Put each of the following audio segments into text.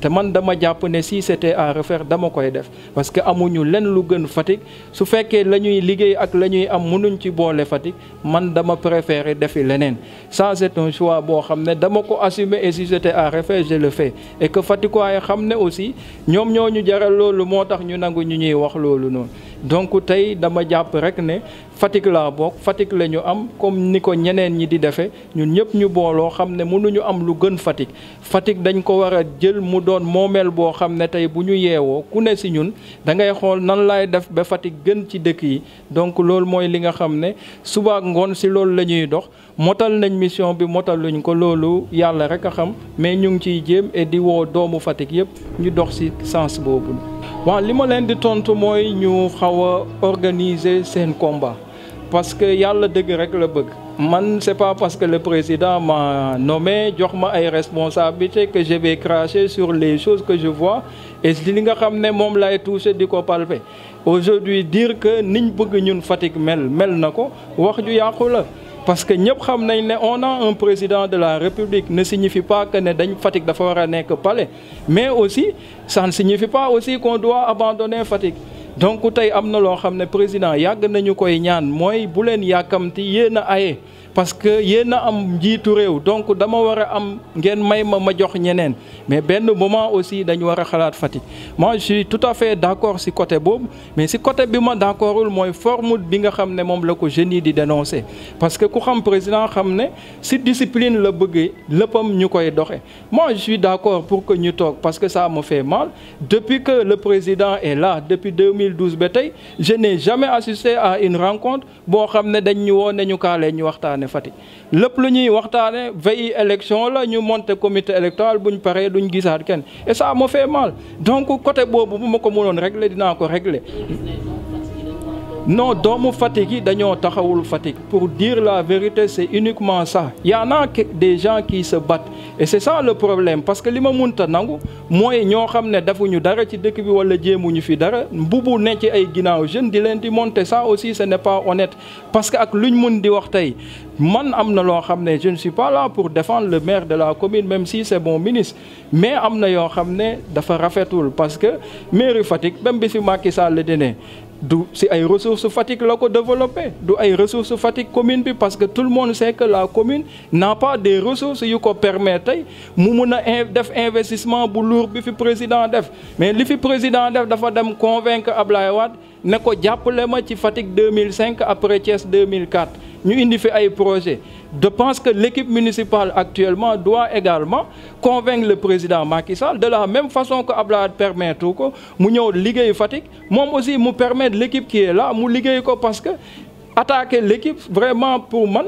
te man dama jàpp ne si c'était à refaire dama koy def parce que amuñu lenn lu gën Fatick su fekkee la ñuy liggéey ak la ñuy am mënuñ ci boole Fatick man dama préférer defi leneen ça c'est un choix boo xam ne dama ko assumer et si c'était à refaire je le fais et que Fatickois yi xam ne aussi ñoom ñoo ñu jaral loolu moo tax ñu nangu ñu ñuy wax loolu noonu donc tey dama jàpp rek ne Fatick laa bokk Fatick la ñu am comme ni ko ñeneen ñi di defee ñun ñëpp ñu booloo xam ne mënuñu am lu gën Fatick Fatick dañ ko war a jël mu doon moomeel boo xam ne tey bu ñu yeewoo ku ne si ñun da ngay xool nan laay def ba Fatick gën ci dëkk yi donc loolu mooy li nga xam ne suba ak ngoon si loolu la ñuy dox motal nañ mission bi motal luñ ko loolu yàlla rek a xam mais ñu ngi ciy jéem et di woo doomu Fatick yëpp ñu dox si sens boobu. waaw li ma leen di tontu mooy ñu xaw a organiser seen combat parce que yàlla dëgg rek la bëgg man c'est pas parce que le président m'a nommé jox ma ay responsabilités que je vais cracher sur les choses que je vois et li nga xam ne moom lay toucher di ko palper aujourd'hui dire que niñ bëgg ñun Fatick mel na ko wax ju yàqu la parce que ñëpp xam nañ ne on a un président de la République ne signifie pas que ne dañ Fatick dafa war a nekk palais mais aussi ça ne signifie pas aussi qu'on doit abandonner Fatick donc tey am na loo xam ne président yàgg nañu koy ñaan mooy bu leen yàkkamti yéen a aye parce que yéen a am njiitu réew donc dama war a am ngeen may ma jox ñeneen mais benn moment aussi dañu war a xalaat Fatick moi je suis tout à fait d'accord si côté boobu mais si côté bi ma d'accordul mooy forme bi nga xam ne moom la ko jeunes yi di dénoncer parce que ku xam président xam ne si discipline la bëggee léppam ñu koy doxe moi je suis d'accord pour que ñu toog parce que ça me fait mal depuis que le président est là depuis 2012 ba tey je n'ai jamais assisté à une rencontre boo xam ne dañ ñu woo ne ñu kaalee ñu waxtaan Fatick lépp lu ñuy waxtaane veille élection la ñu monter comité électoral buñ paree duñ gisaat kenn et ça me fait mal donc côté boobu bu ma ko mënoon régler dinaa ko régler non doomu Fatick yi dañoo taxawul Fatick pour dire la vérité c'est uniquement ça y en a des gens qui se battent et c'est ça le problème parce que li ma munta nangu mooy ñoo xam ne defuñu dara ci dëkk bi wala jéemuñu fi dara mbubu ne ci ay ginnaaw jeune di leen di monter ça aussi ce n'est pas honnête parce que ak luñ mun di wax tey man am na loo xam ne je ne suis pas là pour défendre le maire de la commune même si c'est mon ministre mais am na yoo xam ne dafa rafetul parce que mairie Fatick même bi fi Macky Sall la dene du si ay ressources Fatick la ko développé du ay ressources Fatick commune bi parce que tout le monde sait que la commune n'a pas des ressources yu ko permettre tey mu mun a def investissement bu lourd bi fi président def mais li fi président def dafa dem convaincre Ablaye Wade ne ko jàppale ma ci Fatick 2005 après Thiès 2004 ñu indi fi ay projet je pense que l'équipe municipale actuellement doit également convaincre le président Macky Sall de la même façon que Abdoulaye Wade permettre ko mu ñëw liggéey Fatick moom aussi mu permettre l'équipe qui est là mu liggéey ko parce que attaquer l'équipe vraiment pour man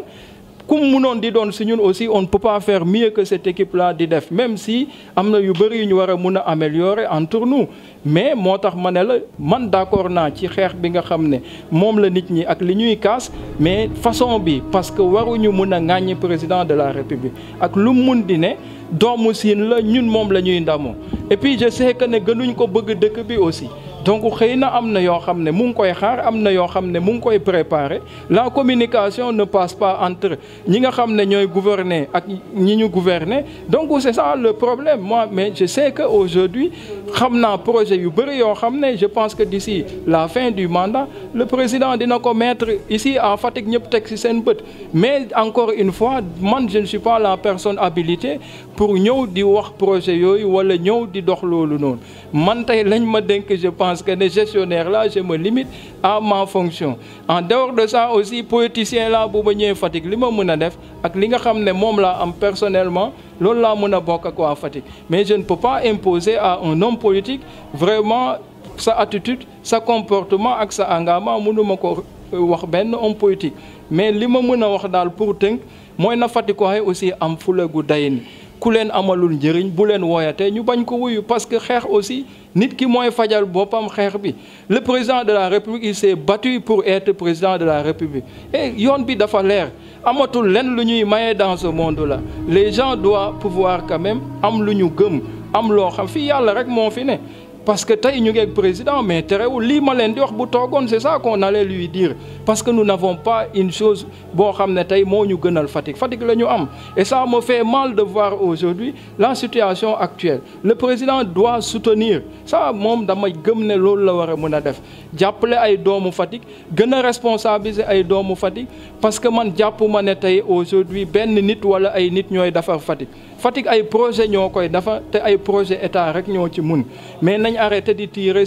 comme munoon di doon si ñun aussi on ne peut pas faire mieux que cette équipe là di def même si am na yu bëri yu ñu war a mun a améliorer entre nous mais moo tax ma ne la man d'accord naa ci xeex bi nga xam ne moom la nit ñi ak li ñuy kaas mais façon bi parce que waruñu mun a ŋàññi président de la République ak lu mun di ne doomu Siin la ñun moom la ñuy ndamoo et puis je sais que ne gënuñ ko bëgg dëkk bi aussi donc xëy na am na yoo xam ne mu ngi koy xaar am na yoo xam ne mu ngi koy préparer la communication ne passe pas entre ñi nga xam ne ñooy gouverner ak ñi ñu gouverner donc c'est ça le problème moi mais je sais que aujourd'hui xam naa projet yu bëri yoo xam ne je pense que d'ici la fin du mandat le président dina ko mettre ici à Fatick ñëpp teg ci seen bët mais encore une fois man je ne suis pas la personne habilitée pour ñëw di wax projet yooyu wala ñëw di dox loolu noonu man tey lañ ma dénk je pense que les gestionnaires là je me limite à ma fonction en dehors de ça aussi politicien là bu ma ñëwee Fatick li ma mën a def ak li nga xam ne moom laa am personnellement loolu laa mën a bokk ak waa Fatick mais je ne peux pas imposer à un homme politique vraiment sa attitude sa comportement ak sa engagement mënuma ko wax benn homme politique mais li ma mën a wax daal pour tënk mooy na Fatick waaye aussi am fula gu day ni ku leen amalul njëriñ bu leen wooyatee ñu bañ ko wuyu parce que xeex aussi nit ki mooy fajal boppam xeex bi le président de la République il s'est battu pour être président de la République et yoon bi dafa leer amatul len lu ñuy maye dans ce monde là les gens doivent pouvoir quand même am lu ñu gëm am loo xam fii yàlla rek moo fi ne parce que tey ñu ngi ak président mais terewul lii ma leen di wax bu toogoon c'est ça qu'on allait lui dire parce que nous n'avons pas une chose boo xam ne tey moo ñu gënal Fatick la ñu am et ça me fait mal de voir aujourd'hui la situation actuelle le président doit soutenir ça moom damay gëm ne loolu la war a mën a def jàppale ay doomu Fatick gën a responsabiliser ay doomu Fatick parce que man jàpp ma ne tey aujourd'hui benn nit wala ay nit ñooy defar Fatick ay projet ñoo koy defar te ay projet état rek ñoo ci mun mais nañ arrêter di tirer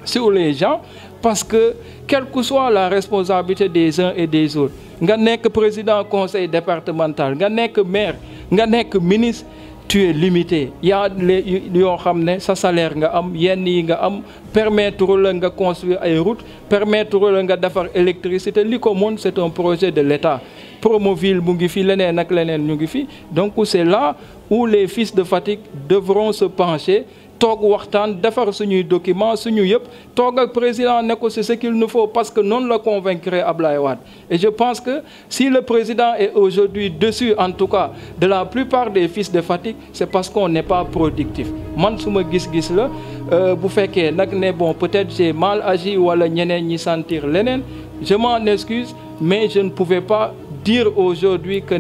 sur les gens parce que quelle que soit la responsabilité des uns et des autres nga nekk président conseil départemental nga nekk maire nga nekk ministre tu es limité yaa les yoo xam ne sa salaire nga am yenn yi nga am permettre la nga construire ay routes permettre la nga defar électricité li ko mën c'est un projet de l'État Promoville mu ngi fi leneen ak leneen ñu ngi fi donc c'est là où les fils de Fatick devront se pencher toog waxtaan defar suñuy document suñu yëpp toog ak président ne ko c'est ce qu'il nous faut parce que noonu la convaincre Ablaye Wade et je pense que si le président est aujourd'hui dessus en tout cas de la plupart des fils de Fatick c'est parce qu'on n'est pas productif man suma gis-gis la bu fekkee nag ne bon peut-être j'ai mal agi wala ñeneen ñi sentir leneen je m'en excuse mais je ne pouvais pas dire aujourd'hui que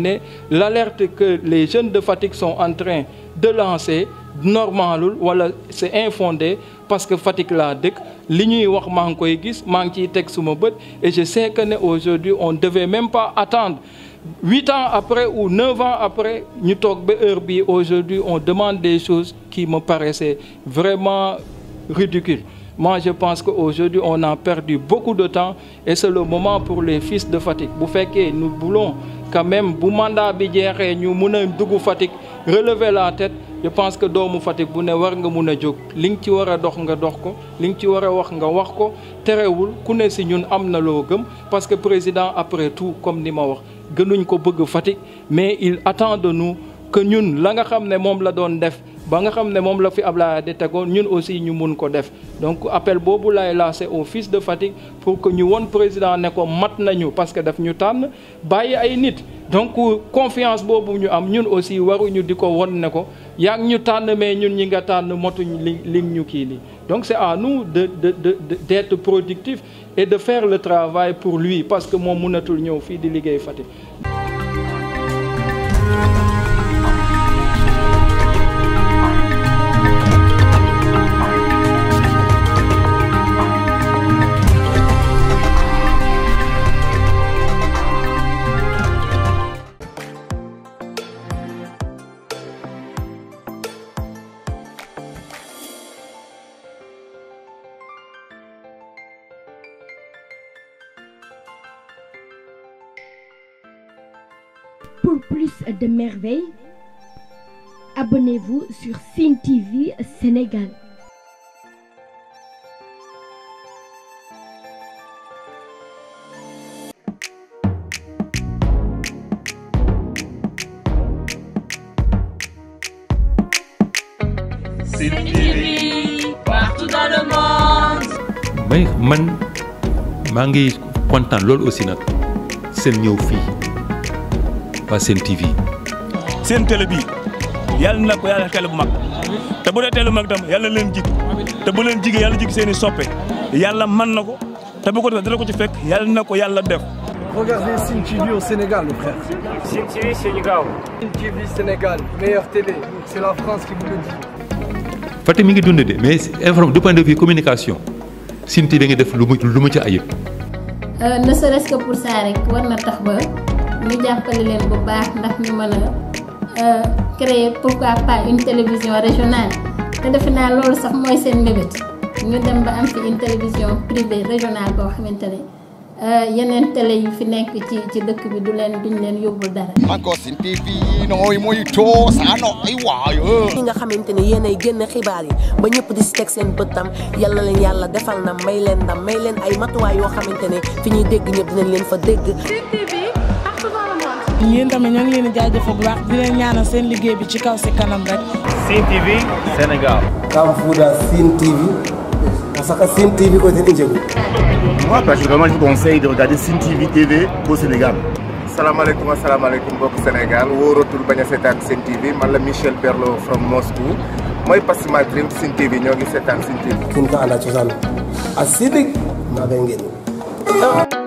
l'alerte que les jeunes de Fatick sont en train de lancer normalul wala c'est infondé parce que Fatick laa dëkk li ñuy wax maa ngi koy gis maa ngi ciy teg suma bët et je sais que aujourd'hui on devait même pas attendre 8 ans après ou 9 ans après ñu toog ba heure bi aujourd'hui on demande des choses qui me paraissaient vraiment ridicules. Moi, je pense qu'aujourd'hui, on a perdu beaucoup de temps et c'est le moment pour les fils de Fatick. Bu fekkee nous voulons quand même bu mandat bi jeexee ñu mun a dugg Fatick relever la tête je pense que doomu Fatick bu ne war nga mun a jóg li nga ci war a dox nga dox ko li nga ci war a wax nga wax ko terewul ku ne si ñun am na loo gëm parce que président après tout comme ni ma wax gënuñ ko bëgg Fatick mais il attend de nous que ñun la nga xam ne moom la doon def ba nga xam ne moom la fi Ablaye di tegoon ñun aussi ñu mun ko def donc appel boobu lay lancé aux fils de Fatick pour que ñu won président ne ko mat nañu parce que daf ñu tànn bàyyi ay nit donc confiance boobu ñu am ñun aussi waruñu di ko won ne ko yaa ngi ñu tànn mais ñun ñi nga tànn motuñ li ñu kii nii donc c'est à nous d'être productifs et de faire le travail pour lui parce que moom mënatul ñëw fii di liggéey Fatick. Pour plus de merveilles, abonnez-vous sur Sen TV Sénégal. Sen TV, partout dans le monde. man maa ngi kontaan loolu aussi nag seen ñëw fii waa Sen TV. seen télé bi yàlla na ko yàlla télé bu mag te bu dee télé bu mag tam yàlla leen jig te bu leen jigee yàlla jig seen i soppe yàlla mën na ko te bu ko defee dara ko ci fekk yàlla na ko yàlla def. Regardez Sen TV au Sénégal, le frère. Sen TV Sénégal. Sen TV Sénégal, meilleure télé. C'est la France qui vous le dit. Fatick mi ngi dund de mais informe du point de vue communication Sen TV da nga def lu mu ci ayib. ne serait-ce que pour ça rek war na tax ba ñu jàppale leen bu baax ndax ñu mën a créer pourquoi pas une télévision régionale te defe naa loolu sax mooy seen mbébét ñu dem ba am fi une télévision privée régionale boo xamante ne yeneen télé yu fi nekk ci dëkk bi duñ leen yóbbul dara. encore Sen TV nooy muy too saa nooy waayo. ñi nga xamante ne yéen ay génn xibaar yi ba ñëpp di si teg seen bëttam yal na leen yàlla defal na may leen ndam may leen ay matuwaay yoo xamante ne fi ñuy dégg ñëpp dinañ leen fa dégg. Sen TV partout dans le monde. yéen tamit ñoo ngi leen di jaajëfal bu baax di leen ñaanal seen liggéey bi ci kaw si kanam rek. Sen TV Sénégal. Kamfuda Sen TV. Parce que Sen TV côté Ndjegu. Moi personnellement je vous conseille de regarder Sen TV au Sénégal. Assalamu alaikum mbokk Sénégal wóoratul bañ a seetaan Sen TV man la Michel Berlo from Moscou mooy Pass My Dream Sine TV ñoo ngi seetaan Sine TV. kin ka anda cosaan a sidik maa ngay ngeen